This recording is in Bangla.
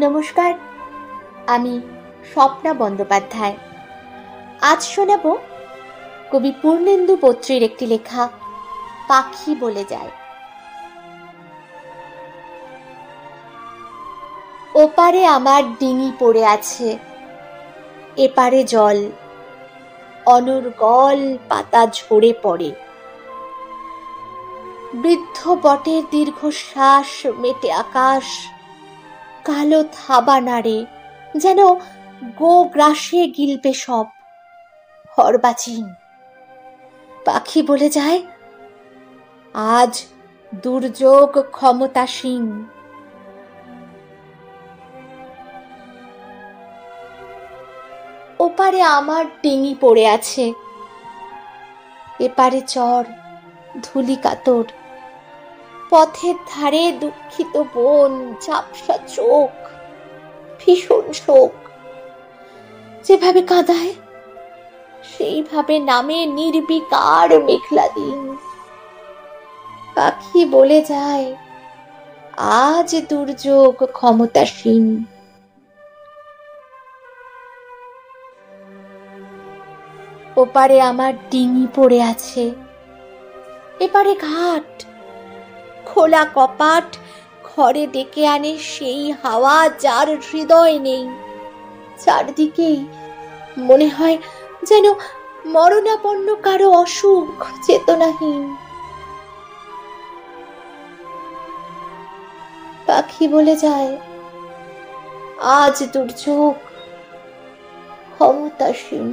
নমস্কার, আমি স্বপ্না বন্দ্যোপাধ্যায়। আজ শোনাব কবি পূর্ণেন্দু বত্রীর একটি লেখা পাখি বলে যায়। ওপারে আমার ডিঙি পড়ে আছে, এপারে জল, অনর্গল পাতা ঝরে পড়ে। বৃদ্ধ বটের দীর্ঘশ্বাস মেটে আকাশ, কালো থাবা নাড়ে, যেন গো গ্রাসে গিলবে সব। হরবাচিন পাখি বলে যায়, আজ দুর্যোগ ক্ষমতাসীন। ওপারে আমার ডিঙি পড়ে আছে, এপারে চর ধুলি কাতর। পথের ধারে দুঃখিত বোন, ঝাপসা চোখ, ভীষণ শোক। যেভাবে কাঁদায় সেইভাবে নামে নির্বিকার মেঘলা দিন। পাখি বলে যায়, আজ দুর্যোগ ক্ষমতাসীন। ওপারে আমার ডিঙি পড়ে আছে, এপারে ঘাট, খোলা কপাট ঘরে ডেকে আনে সেই হাওয়া যার হৃদয় নেই। চারদিকেই মনে হয় যেন মরণাপন্ন কারো অসুখ, চেতনাহীন। পাখি বলে যায়, আজ দুর্যোগ ক্ষমতাসীন।